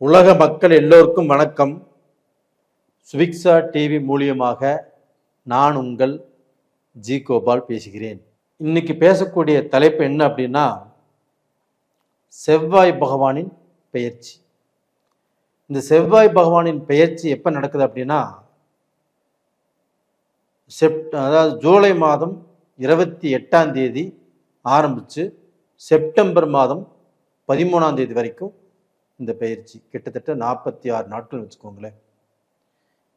உலக மக்கள் எல்லோருக்கும் வணக்கம். சுவிக்ஸா டிவி மூலியமாக நான் உங்கள் ஜி கோபால் பேசுகிறேன். இன்னைக்கு பேசக்கூடிய தலைப்பு என்ன அப்படின்னா, செவ்வாய் பகவானின் பெயர்ச்சி. இந்த செவ்வாய் பகவானின் பெயர்ச்சி எப்போ நடக்குது அப்படின்னா, அதாவது ஜூலை மாதம் 28ஆம் தேதி ஆரம்பித்து செப்டம்பர் மாதம் 13ஆம் தேதி வரைக்கும் இந்த பயிற்சி, கிட்டத்தட்ட 46 நாட்கள் வச்சுக்கோங்களேன்.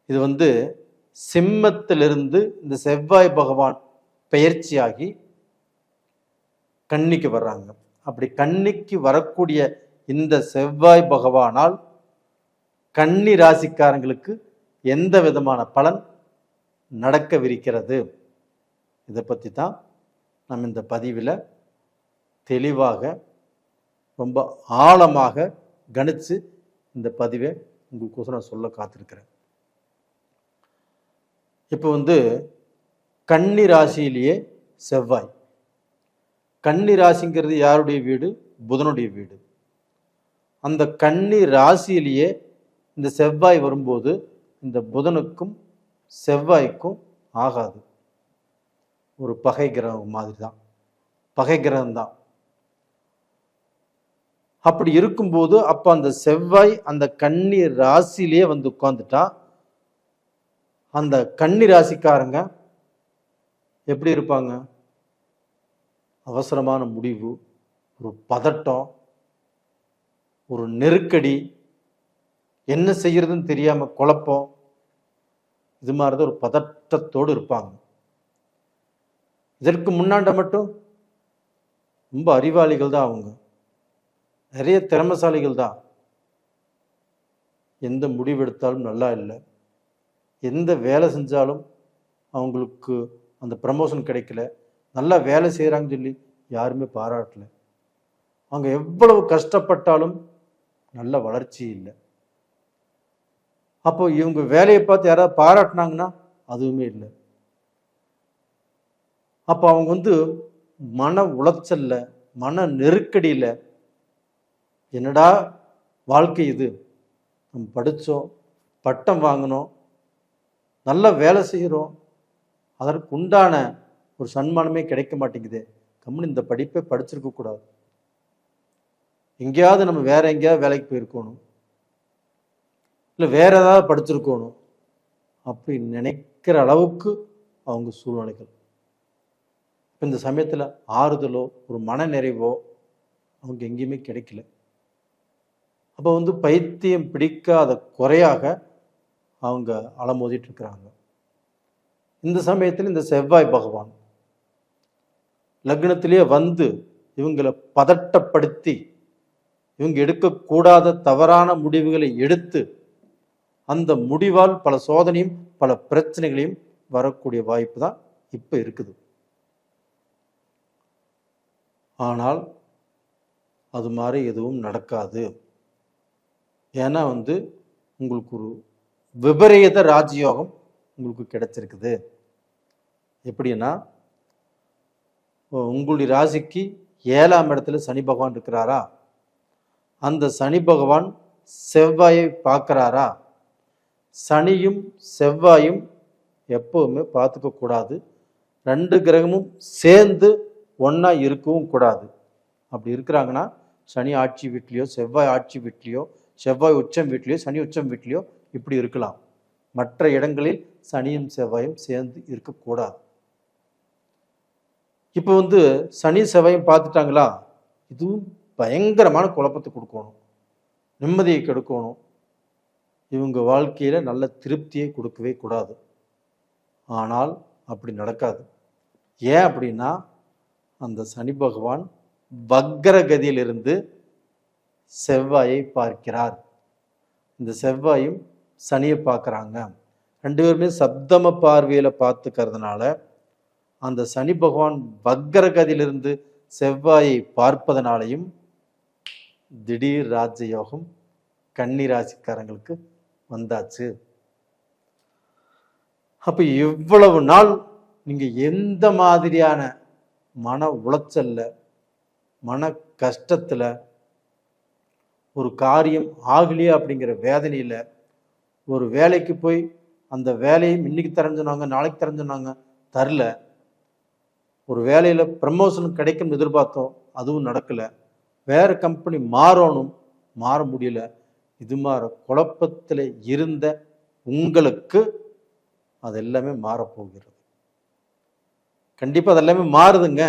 இது சிம்மத்திலிருந்து இந்த செவ்வாய் பகவான் பெயர்ச்சியாகி கன்னிக்கு வர்றாங்க. அப்படி கன்னிக்கு வரக்கூடிய இந்த செவ்வாய் பகவானால் கன்னி ராசிக்காரங்களுக்கு எந்த விதமான பலன் நடக்கவிருக்கிறது, இதை பற்றி தான் நம்ம இந்த பதிவில் தெளிவாக ரொம்ப ஆழமாக கணிச்சு இந்த பதிவை உங்களுக்கோசம் நான் சொல்ல காத்திருக்கிறேன். இப்போ கன்னி ராசியிலேயே செவ்வாய். கன்னி ராசிங்கிறது யாருடைய வீடு? புதனுடைய வீடு. அந்த கன்னி ராசியிலேயே இந்த செவ்வாய் வரும்போது இந்த புதனுக்கும் செவ்வாய்க்கும் ஆகாது. ஒரு பகை கிரகம் மாதிரி தான், பகை கிரகம்தான். அப்படி இருக்கும்போது அப்ப அந்த செவ்வாய் அந்த கன்னி ராசியிலேயே உட்கார்ந்துட்டா, அந்த கன்னி ராசிக்காரங்க எப்படி இருப்பாங்க? அவசரமான முடிவு, ஒரு பதட்டம், ஒரு நெருக்கடி, என்ன செய்யறதுன்னு தெரியாம குழப்பம், இது மாதிரிதான் ஒரு பதட்டத்தோடு இருப்பாங்க. இதற்கு முன்னாண்ட மட்டும் ரொம்ப அறிவாளிகள் தான் அவங்க, நிறைய திறமைசாலிகள் தான். எந்த முடிவெடுத்தாலும் நல்லா இல்லை, எந்த வேலை செஞ்சாலும் அவங்களுக்கு அந்த ப்ரமோஷன் கிடைக்கல, நல்லா வேலை செய்கிறாங்கன்னு சொல்லி யாருமே பாராட்டல. அவங்க எவ்வளவு கஷ்டப்பட்டாலும் நல்ல வளர்ச்சி இல்லை. அப்போ இவங்க வேலையை பார்த்து யாராவது பாராட்டினாங்கன்னா அதுவுமே இல்லை. அப்போ அவங்க மன உளைச்சல்ல, மன நெருக்கடியில, என்னடா வாழ்க்கை இது, நம்ம படித்தோம், பட்டம் வாங்கினோம், நல்ல வேலை செய்கிறோம், அதற்கு உண்டான ஒரு சன்மானமே கிடைக்க மாட்டேங்குது, கம்முன்னு இந்த படிப்பை படிச்சிருக்க கூடாது, எங்கேயாவது நம்ம வேற எங்கேயாவது வேலைக்கு போயிருக்கணும், இல்லை வேற ஏதாவது படிச்சிருக்கணும் அப்படி நினைக்கிற அளவுக்கு அவங்க சூழ்நிலைகள். இந்த சமயத்தில் ஆறுதலோ ஒரு மன நிறைவோ அவங்க எங்கேயுமே கிடைக்கல. அப்போ பைத்தியம் பிடிக்காத குறையாக அவங்க அலமோதிட்டு இருக்கிறாங்க. இந்த சமயத்தில் இந்த செவ்வாய் பகவான் லக்னத்திலேயே இவங்களை பதட்டப்படுத்தி, இவங்க எடுக்கக்கூடாத தவறான முடிவுகளை எடுத்து அந்த முடிவால் பல சோதனையும் பல பிரச்சனைகளையும் வரக்கூடிய வாய்ப்பு தான் இப்போ இருக்குது. ஆனால் அது மாதிரி எதுவும் நடக்காது. ஏன்னா உங்களுக்கு ஒரு விபரீத ராஜயோகம் உங்களுக்கு கிடைச்சிருக்குது. எப்படின்னா, உங்களுடைய ராசிக்கு 7ஆம் இடத்துல சனி பகவான் இருக்கிறாரா, அந்த சனி பகவான் செவ்வாயை பார்க்கிறாரா. சனியும் செவ்வாயும் எப்பவுமே பார்த்துக்க கூடாது, 2 கிரகமும் சேர்ந்து ஒன்றா இருக்கவும் கூடாது. அப்படி இருக்கிறாங்கன்னா சனி ஆட்சி வீட்லையோ, செவ்வாய் ஆட்சி வீட்லையோ, செவ்வாய் உச்சம் வீட்லையோ, சனி உச்சம் வீட்லையோ இப்படி இருக்கலாம். மற்ற இடங்களில் சனியும் செவ்வாயும் சேர்ந்து இருக்கக்கூடாது. இப்போ சனி செவ்வாயும் பார்த்துட்டாங்களா, இதுவும் பயங்கரமான குழப்பத்தை கொடுக்கணும், நிம்மதியை கெடுக்கணும், இவங்க வாழ்க்கையில நல்ல திருப்தியை கொடுக்கவே கூடாது. ஆனால் அப்படி நடக்காது. ஏன் அப்படின்னா, அந்த சனி பகவான் வக்ரகதியிலிருந்து செவ்வாயை பார்க்கிறார். இந்த செவ்வாயும் சனியை பார்க்குறாங்க, 2 பேருமே சப்தம பார்வையில் பார்த்துக்கிறதுனால அந்த சனி பகவான் வக்ரகதியிலிருந்து செவ்வாயை பார்ப்பதனாலையும் திடீர் ராஜயோகம் கன்னி ராசிக்காரங்களுக்கு வந்தாச்சு. அப்போ இவ்வளவு நாள் நீங்கள் எந்த மாதிரியான மன உளைச்சல்ல, மன கஷ்டத்தில், ஒரு காரியம் ஆகலையா அப்படிங்கிற வேதனையில் ஒரு வேலைக்கு போய் அந்த வேலையை இன்னைக்கு தரேன்னு சொன்னாங்க, நாளைக்கு தரேன்னு சொன்னாங்க, தரல. ஒரு வேலையில் ப்ரமோஷன் கிடைக்கும்னு எதிர்பார்த்தோம், அதுவும் நடக்கலை. வேறு கம்பெனி மாறணும், மாற முடியல. இது மாதிரி குழப்பத்தில் இருந்த உங்களுக்கு அது எல்லாமே மாறப்போகிறது. கண்டிப்பாக அது எல்லாமே மாறுதுங்க.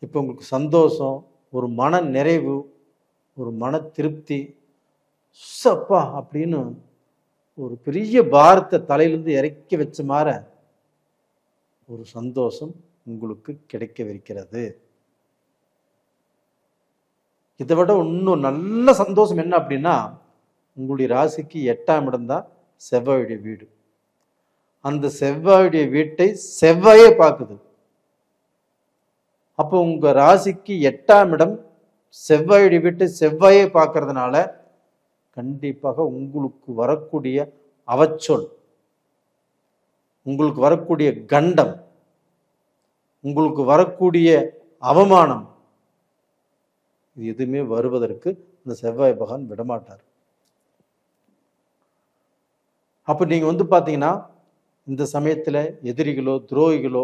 இப்போ உங்களுக்கு சந்தோஷம், ஒரு மன நிறைவு, ஒரு மன திருப்தி, சப்பா அப்படின்னு ஒரு பெரிய பாரத்தை தலையிலிருந்து இறக்கி வச்ச மாதிரி ஒரு சந்தோஷம் உங்களுக்கு கிடைக்கவிருக்கிறது. இதை விட இன்னும் நல்ல சந்தோஷம் என்ன அப்படின்னா, உங்களுடைய ராசிக்கு 8ஆம் இடம் தான் செவ்வாயுடைய வீடு. அந்த செவ்வாயுடைய வீட்டை செவ்வாயே பார்க்குது. அப்போ உங்க ராசிக்கு 8ஆம் இடம் செவ்வாயுடைய வீட்டை செவ்வாயே பார்க்கறதுனால கண்டிப்பாக உங்களுக்கு வரக்கூடிய அவச்சொல், உங்களுக்கு வரக்கூடிய கண்டம், உங்களுக்கு வரக்கூடிய அவமானம், இது எதுவுமே வருவதற்கு இந்த செவ்வாய் பகவான் விடமாட்டார். அப்போ நீங்க பார்த்தீங்கன்னா இந்த சமயத்தில் எதிரிகளோ துரோகிகளோ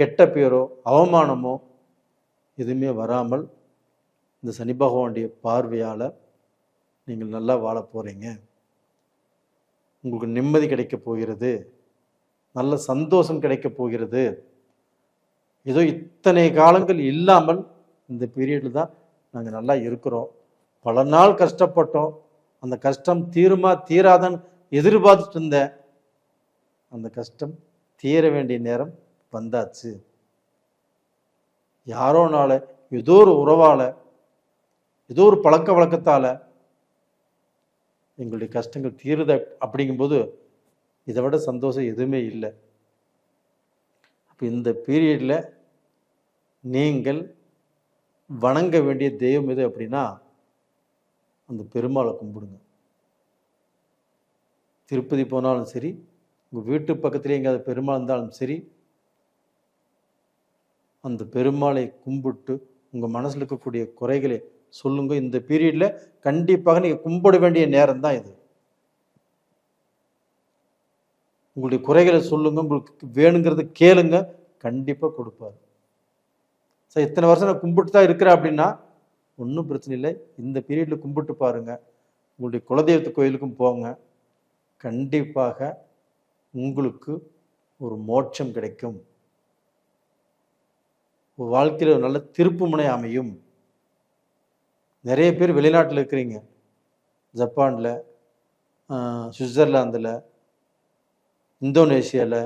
கெட்ட பேரோ அவமானமோ எதுவுமே வராமல் இந்த சனி பகவானுடைய பார்வையால் நீங்கள் நல்லா வாழ போகிறீங்க. உங்களுக்கு நிம்மதி கிடைக்க போகிறது, நல்ல சந்தோஷம் கிடைக்க போகிறது. ஏதோ இத்தனை காலங்கள் இல்லாமல் இந்த பீரியடில் தான் நாங்கள் நல்லா இருக்கிறோம். பல நாள் கஷ்டப்பட்டோம், அந்த கஷ்டம் தீருமா தீராதான்னு எதிர்பார்த்துட்டு இருந்தேன். அந்த கஷ்டம் தீர வேண்டிய நேரம் வந்தாச்சு. யாரோனால, ஏதோ ஒரு உறவால, ஏதோ ஒரு பழக்க வழக்கத்தால எங்களுடைய கஷ்டங்கள் தீருத அப்படிங்கும்போது இதை விட சந்தோஷம் எதுவுமே இல்லை. அப்போ இந்த பீரியடில் நீங்கள் வணங்க வேண்டிய தெய்வம் எது அப்படின்னா அந்த பெருமாளை கும்பிடுங்க. திருப்பதி போனாலும் சரி, உங்கள் வீட்டு பக்கத்துலேயே எங்கேயாவது பெருமாள் இருந்தாலும் சரி, அந்த பெருமாளை கும்பிட்டு உங்கள் மனசில் இருக்கக்கூடிய குறைகளை சொல்லுங்க. இந்த பீரியடில் கண்டிப்பாக நீங்கள் கும்பிட வேண்டிய நேரம் தான் இது. உங்களுடைய குறைகளை சொல்லுங்க, உங்களுக்கு வேணுங்கிறது கேளுங்க, கண்டிப்பாக கொடுப்பாரு. சார் இத்தனை வருஷம் நான் கும்பிட்டு தான் இருக்கிறேன் அப்படின்னா ஒன்றும் பிரச்சனை இல்லை. இந்த பீரியடில் கும்பிட்டு பாருங்க. உங்களுடைய குலதெய்வத்து கோயிலுக்கும் போங்க, கண்டிப்பாக உங்களுக்கு ஒரு மோட்சம் கிடைக்கும். வாழ்க்கையில் ஒரு நல்ல திருப்பு முனை அமையும். நிறைய பேர் வெளிநாட்டில் இருக்கிறீங்க, ஜப்பானில், சுவிட்சர்லாந்தில், இந்தோனேஷியாவில்,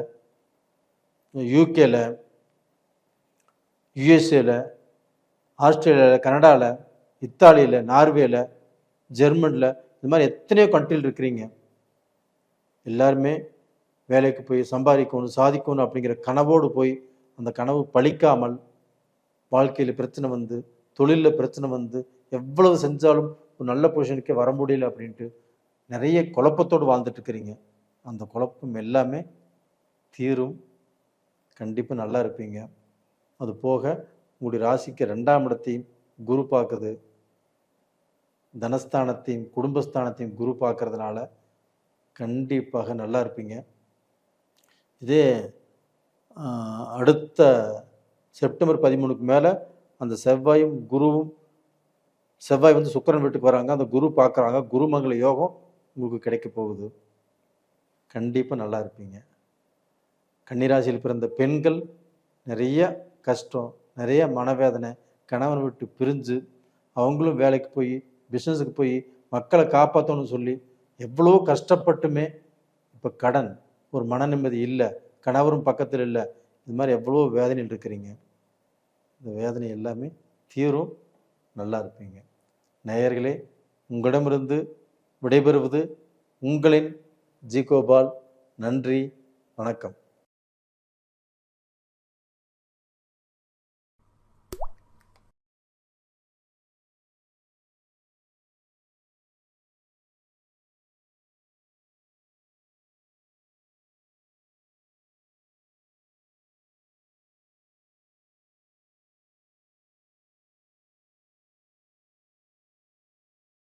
யூகேல, யுஎஸ்ஏல, ஆஸ்திரேலியாவில், கனடாவில், இத்தாலியில், நார்வேல, ஜெர்மனில், இது மாதிரி எத்தனையோ கண்ட்ரியில் இருக்கிறீங்க. எல்லாருமே வேலைக்கு போய் சம்பாதிக்கணும், சாதிக்கணும் அப்படிங்கிற கனவோடு போய் அந்த கனவு பலிக்காமல் வாழ்க்கையில் பிரச்சனை வந்து, தொழிலில் பிரச்சனை வந்து, எவ்வளவு செஞ்சாலும் ஒரு நல்ல பொசிஷனுக்கே வர முடியல அப்படின்ட்டு நிறைய குழப்பத்தோடு வாழ்ந்துட்டு இருக்கிறீங்க. அந்த குழப்பம் எல்லாமே தீரும். கண்டிப்பாக நல்லா இருப்பீங்க. அது போக உங்களுடைய ராசிக்கு 2ஆம் இடத்தையும் குரு பார்க்குது, தனஸ்தானத்தையும் குடும்பஸ்தானத்தையும் குரு பார்க்கறதுனால கண்டிப்பாக நல்லா இருப்பீங்க. இதே அடுத்த செப்டம்பர் 13க்கு மேலே அந்த செவ்வாயும் குருவும், செவ்வாய் சுக்கிரன் வீட்டுக்கு வராங்க, அந்த குரு பார்க்குறாங்க, குருமங்கள யோகம் உங்களுக்கு கிடைக்க போகுது. கண்டிப்பாக நல்லா இருப்பீங்க. கன்னிராசியில் பிறந்த பெண்கள் நிறைய கஷ்டம், நிறைய மனவேதனை, கணவன் விட்டு பிரிஞ்சு அவங்களும் வேலைக்கு போய் பிஸ்னஸுக்கு போய் மக்களை காப்பாற்றணும்னு சொல்லி எவ்வளோ கஷ்டப்பட்டுமே இப்போ கடன், ஒரு மன நிம்மதி இல்லை, கணவரும் பக்கத்தில் இல்லை, இது மாதிரி எவ்வளோ வேதனையில் இருக்கிறீங்க. இந்த வேதனை எல்லாமே தீரும், நல்லா இருப்பீங்க. நேயர்களே, உங்களிடமிருந்து விடைபெறுவது உங்களின் ஜி கோபால். நன்றி, வணக்கம்.